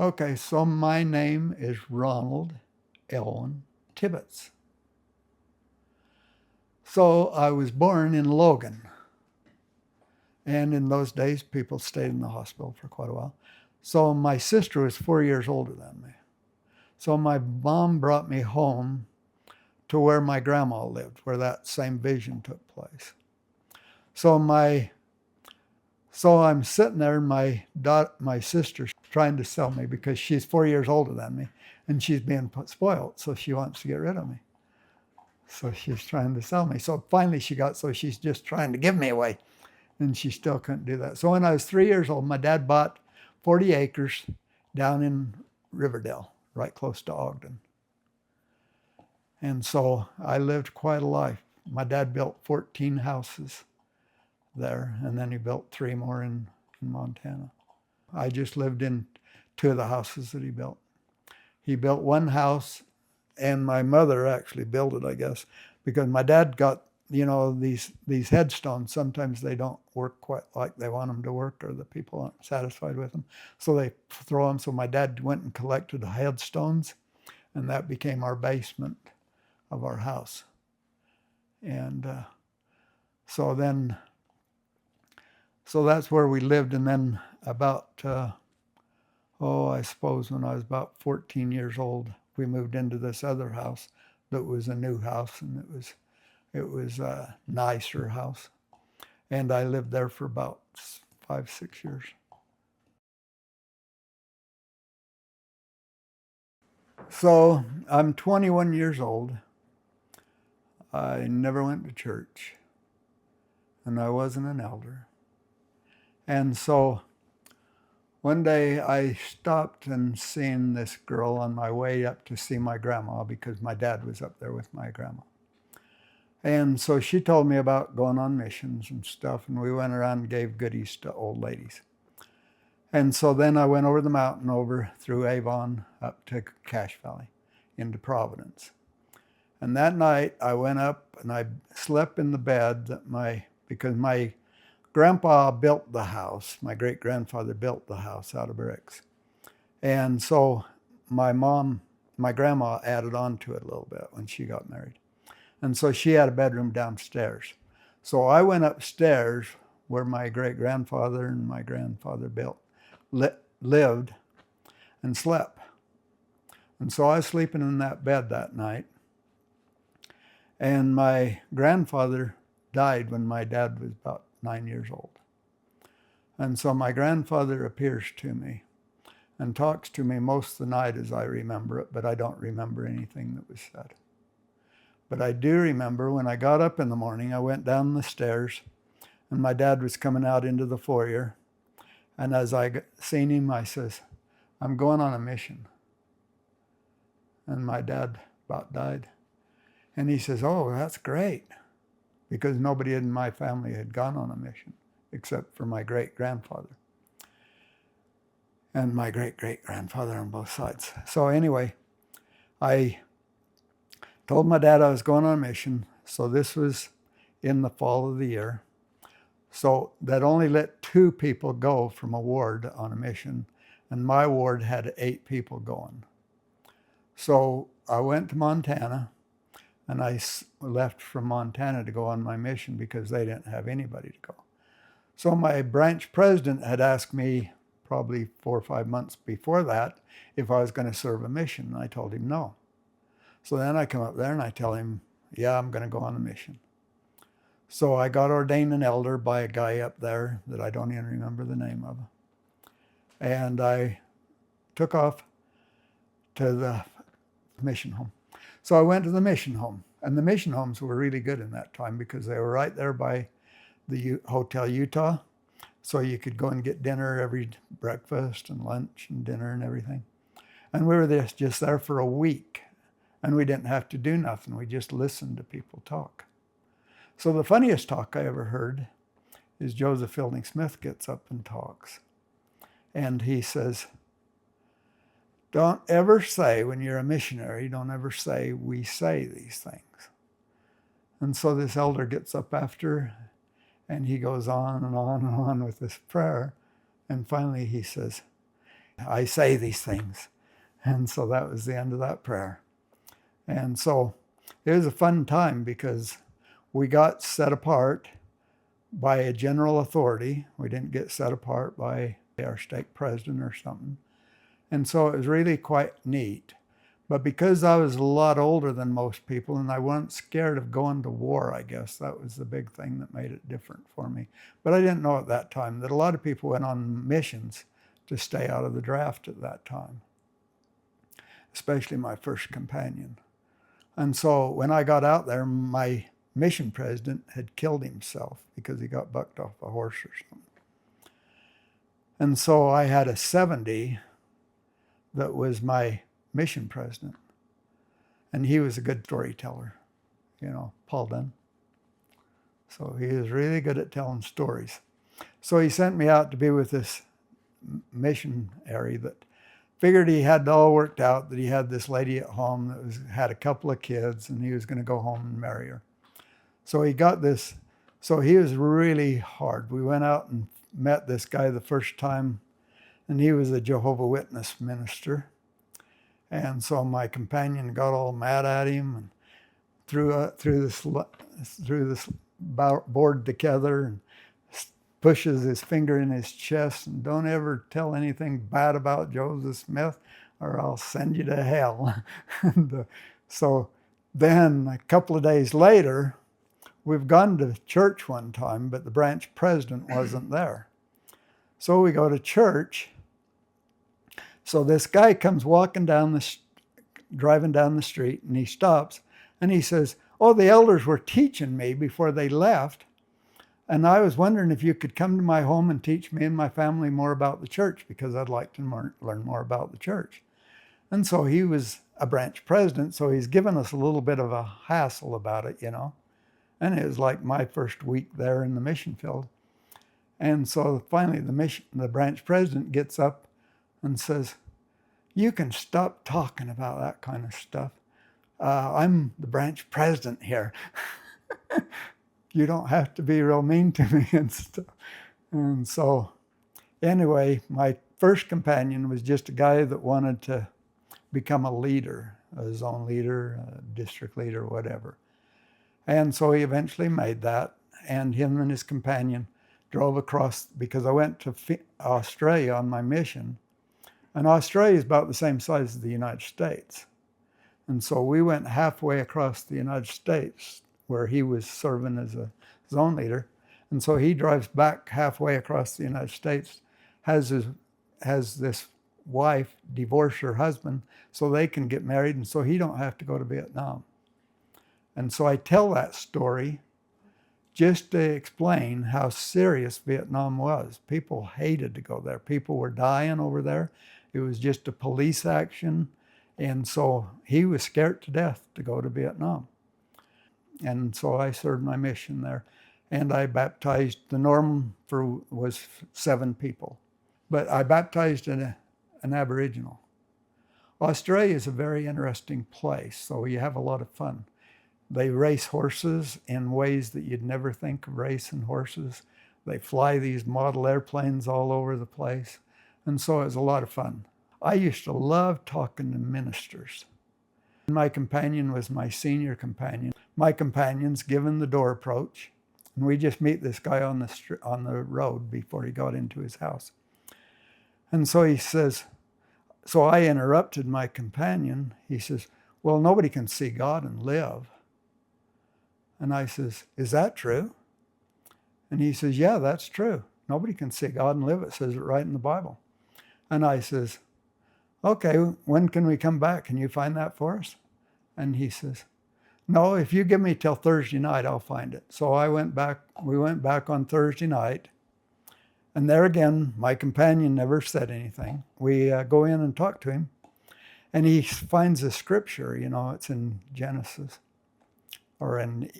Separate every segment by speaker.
Speaker 1: Okay, so my name is Ronald Elwin Tibbetts. So I was born in Logan. And in those days, people stayed in the hospital for quite a while. So my sister was 4 years older than me. So my mom brought me home to where my grandma lived, where that same vision took place. So my so I'm sitting there, and my sister's trying to sell me because she's 4 years older than me, and she's being spoiled, so she wants to get rid of me. So she's trying to sell me. So finally so she's just trying to give me away, and she still couldn't do that. So when I was 3 years old, my dad bought 40 acres down in Riverdale, right close to Ogden. And so I lived quite a life. My dad built 14 houses there, and then he built three more in Montana. I just lived in two of the houses that he built. He built one house, and my mother actually built it, I guess, because my dad got, these headstones. Sometimes they don't work quite like they want them to work, or the people aren't satisfied with them, so they throw them. So my dad went and collected the headstones, and that became our basement of our house. And so then, so that's where we lived. And then about, I suppose when I was about 14 years old, we moved into this other house that was a new house, and it was a nicer house. And I lived there for about 5, 6 years. So I'm 21 years old. I never went to church, and I wasn't an elder. And so one day I stopped and seen this girl on my way up to see my grandma, because my dad was up there with my grandma. And so she told me about going on missions and stuff, and we went around and gave goodies to old ladies. And so then I went over the mountain, over through Avon, up to Cache Valley, into Providence. And that night I went up and I slept in the bed because my grandpa built the house. My great grandfather built the house out of bricks. And so my grandma added on to it a little bit when she got married. And so she had a bedroom downstairs. So I went upstairs where my great grandfather and my grandfather lived and slept. And so I was sleeping in that bed that night. And my grandfather died when my dad was about 9 years old. And so my grandfather appears to me and talks to me most of the night as I remember it, but I don't remember anything that was said. But I do remember when I got up in the morning, I went down the stairs, and my dad was coming out into the foyer. And as I seen him, I says, "I'm going on a mission." And my dad about died. And he says, "Oh, that's great," because nobody in my family had gone on a mission except for my great-grandfather and my great-great-grandfather on both sides. So anyway, I told my dad I was going on a mission. So this was in the fall of the year. So that only let 2 people go from a ward on a mission, and my ward had 8 people going. So I went to Montana, and I left from Montana to go on my mission because they didn't have anybody to go. So my branch president had asked me probably 4 or 5 months before that if I was going to serve a mission, and I told him no. So then I come up there and I tell him, yeah, I'm going to go on a mission. So I got ordained an elder by a guy up there that I don't even remember the name of. And I took off to the mission home. So I went to the mission home, and the mission homes were really good in that time because they were right there by the Hotel Utah. So you could go and get dinner every breakfast and lunch and dinner and everything. And we were just there for a week, and we didn't have to do nothing. We just listened to people talk. So the funniest talk I ever heard is Joseph Fielding Smith gets up and talks. And he says, "Don't ever say, when you're a missionary, don't ever say, we say these things." And so this elder gets up after, and he goes on and on and on with this prayer. And finally he says, I say these things. And so that was the end of that prayer. And so it was a fun time because we got set apart by a general authority. We didn't get set apart by our stake president or something. And so it was really quite neat. But because I was a lot older than most people and I wasn't scared of going to war, I guess that was the big thing that made it different for me. But I didn't know at that time that a lot of people went on missions to stay out of the draft at that time, especially my first companion. And so when I got out there, my mission president had killed himself because he got bucked off a horse or something. And so I had a 70 that was my mission president. And he was a good storyteller, Paul Dunn. So he was really good at telling stories. So he sent me out to be with this missionary that figured he had it all worked out, that he had this lady at home that had a couple of kids and he was going to go home and marry her. So he got this. So he was really hard. We went out and met this guy the first time, and he was a Jehovah's Witness minister. And so my companion got all mad at him and threw this board together and pushes his finger in his chest and don't ever tell anything bad about Joseph Smith or I'll send you to hell. And, so then a couple of days later, we've gone to church one time, but the branch president wasn't there. So we go to church. So this guy comes driving down the street, and he stops, and he says, "Oh, the elders were teaching me before they left, and I was wondering if you could come to my home and teach me and my family more about the church, because I'd like to learn more about the church." And so he was a branch president, so he's given us a little bit of a hassle about it, And it was like my first week there in the mission field. And so finally the branch president gets up and says, "You can stop talking about that kind of stuff. I'm the branch president here. You don't have to be real mean to me and stuff." And so anyway, my first companion was just a guy that wanted to become a leader, his own leader, a district leader, whatever. And so he eventually made that, and him and his companion drove across, because I went to Australia on my mission, and Australia is about the same size as the United States. And so we went halfway across the United States where he was serving as a zone leader. And so he drives back halfway across the United States, has this wife divorce her husband so they can get married, and so he don't have to go to Vietnam. And so I tell that story just to explain how serious Vietnam was. People hated to go there. People were dying over there. It was just a police action. And so he was scared to death to go to Vietnam. And so I served my mission there. And I baptized, the norm was 7 people. But I baptized an Aboriginal. Australia is a very interesting place, so you have a lot of fun. They race horses in ways that you'd never think of racing horses. They fly these model airplanes all over the place. And so it was a lot of fun. I used to love talking to ministers. My companion was my senior companion. My companion's given the door approach, and we just meet this guy on the road before he got into his house. And so he says, so I interrupted my companion. He says, "Well, nobody can see God and live." And I says, "Is that true?" And he says, "Yeah, that's true. Nobody can see God and live. It says it right in the Bible." And I says, "Okay, when can we come back? Can you find that for us?" And he says, "No, if you give me till Thursday night, I'll find it." So we went back on Thursday night. And there again, my companion never said anything. We go in and talk to him. And he finds a scripture, it's in Genesis or in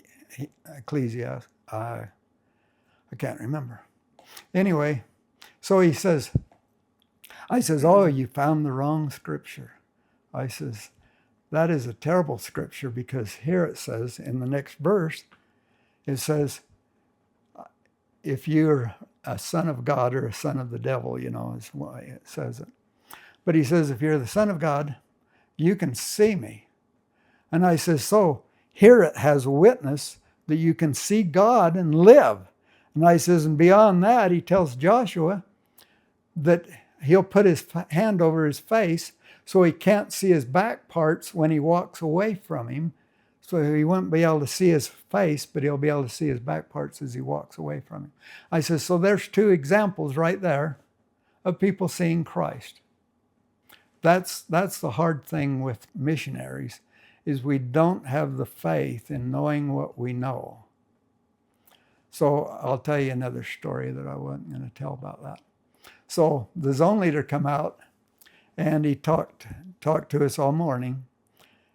Speaker 1: Ecclesiastes. I can't remember. Anyway, so I says, "Oh, you found the wrong scripture." I says, "That is a terrible scripture, because here it says in the next verse, it says, if you're a son of God or a son of the devil, is why it says it. But he says, if you're the Son of God, you can see me. And I says, so here it has a witness that you can see God and live. And I says, and beyond that, he tells Joshua that he'll put his hand over his face so he can't see his back parts when he walks away from him. So he won't be able to see his face, but he'll be able to see his back parts as he walks away from him. I says, so there's two examples right there of people seeing Christ. That's the hard thing with missionaries, is we don't have the faith in knowing what we know. So I'll tell you another story that I wasn't going to tell about that. So the zone leader come out, and he talked to us all morning.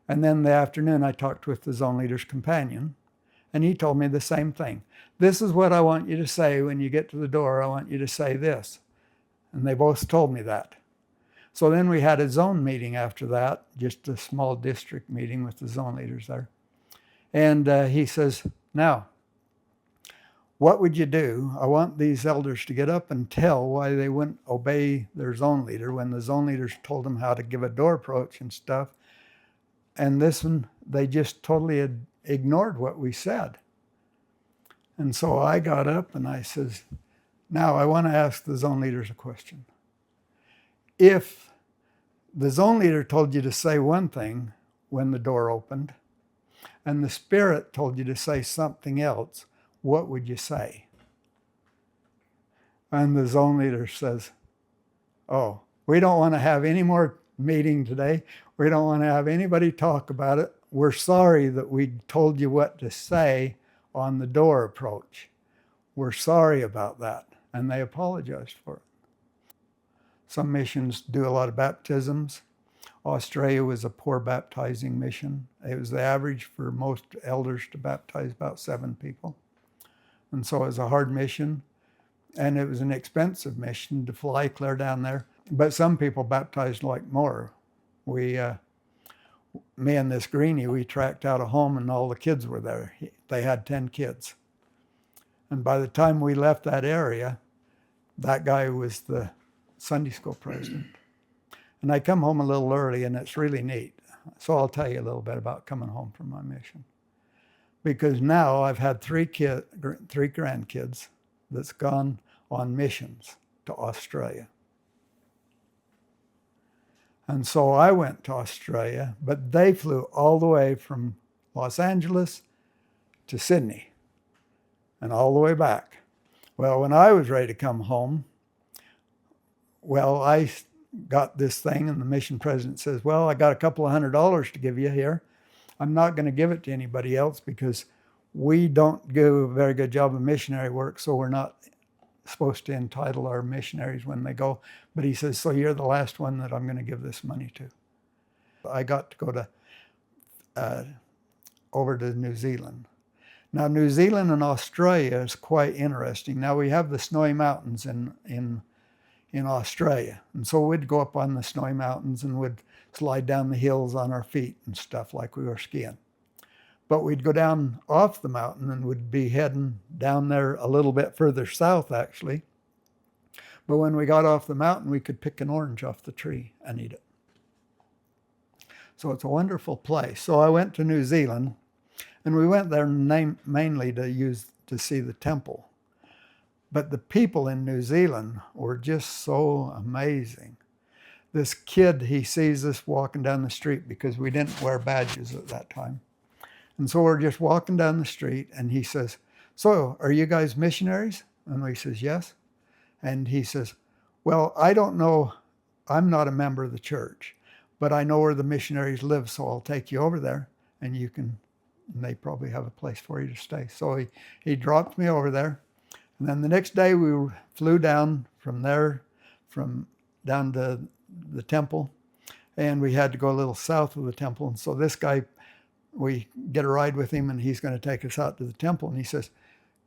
Speaker 1: And then in the afternoon, I talked with the zone leader's companion, and he told me the same thing. This is what I want you to say when you get to the door. I want you to say this. And they both told me that. So then we had a zone meeting after that, just a small district meeting with the zone leaders there. And he says, now, what would you do? I want these elders to get up and tell why they wouldn't obey their zone leader when the zone leaders told them how to give a door approach and stuff. And this one, they just totally ignored what we said. And so I got up and I says, now I want to ask the zone leaders a question. If the zone leader told you to say one thing when the door opened, and the Spirit told you to say something else, what would you say? And the zone leader says, oh, we don't want to have any more meeting today. We don't want to have anybody talk about it. We're sorry that we told you what to say on the door approach. We're sorry about that. And they apologized for it. Some missions do a lot of baptisms. Australia was a poor baptizing mission. It was the average for most elders to baptize about 7 people. And so it was a hard mission, and it was an expensive mission to fly clear down there. But some people baptized like more. Me and this greenie, we tracked out a home, and all the kids were there. They had 10 kids. And by the time we left that area, that guy was the Sunday school president. And I come home a little early, and it's really neat. So I'll tell you a little bit about coming home from my mission. Because now I've had 3 grandkids that's gone on missions to Australia. And so I went to Australia, but they flew all the way from Los Angeles to Sydney and all the way back. Well, when I was ready to come home, well, I got this thing, and the mission president says, well, I got a couple of $100 to give you here. I'm not going to give it to anybody else because we don't do a very good job of missionary work, so we're not supposed to entitle our missionaries when they go. But he says, so you're the last one that I'm going to give this money to. I got to go to over to New Zealand. Now, New Zealand and Australia is quite interesting. Now, we have the Snowy Mountains in Australia. And so we'd go up on the Snowy Mountains and would slide down the hills on our feet and stuff like we were skiing. But we'd go down off the mountain and would be heading down there a little bit further south, actually. But when we got off the mountain, we could pick an orange off the tree and eat it. So it's a wonderful place. So I went to New Zealand, and we went there mainly to see the temple. But the people in New Zealand were just so amazing. This kid, he sees us walking down the street because we didn't wear badges at that time. And so we're just walking down the street, and he says, so are you guys missionaries? And we says, yes. And he says, well, I don't know, I'm not a member of the church, but I know where the missionaries live, so I'll take you over there, and and they probably have a place for you to stay. So he dropped me over there. And then the next day we flew down from there, down to the temple, and we had to go a little south of the temple. And so this guy, we get a ride with him, and he's going to take us out to the temple. And he says,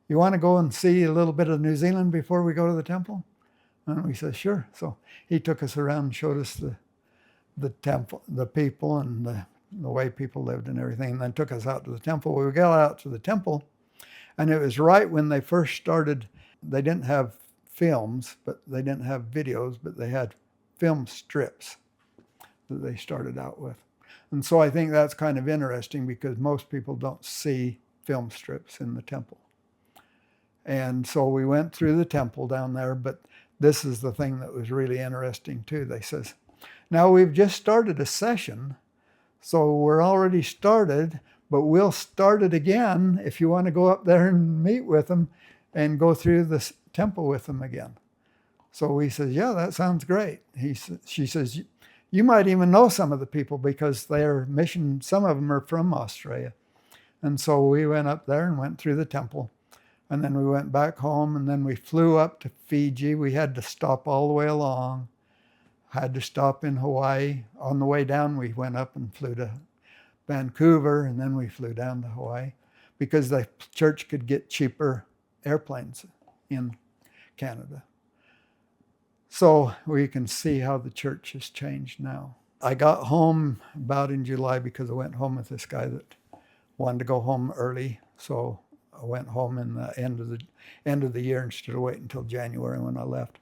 Speaker 1: you want to go and see a little bit of New Zealand before we go to the temple? And we said, sure. So he took us around and showed us the temple, the people, and the way people lived and everything, and then took us out to the temple. We got out to the temple, and it was right when they first started. They didn't have films, but they didn't have videos, but they had film strips that they started out with. And so I think that's kind of interesting because most people don't see film strips in the temple. And so we went through the temple down there, but this is the thing that was really interesting too. They says, now we've just started a session, so we're already started, but we'll start it again if you want to go up there and meet with them and go through the temple with them again. So we said, yeah, that sounds great. She says, you might even know some of the people because they're mission, some of them are from Australia. And so we went up there and went through the temple. And then we went back home, and then we flew up to Fiji. We had to stop all the way along. Had to stop in Hawaii. On the way down, we went up and flew to Vancouver, and then we flew down to Hawaii because the church could get cheaper airplanes in Canada. So we can see how the church has changed now. I got home about in July because I went home with this guy that wanted to go home early. So I went home in the end of the year instead of waiting until January when I left.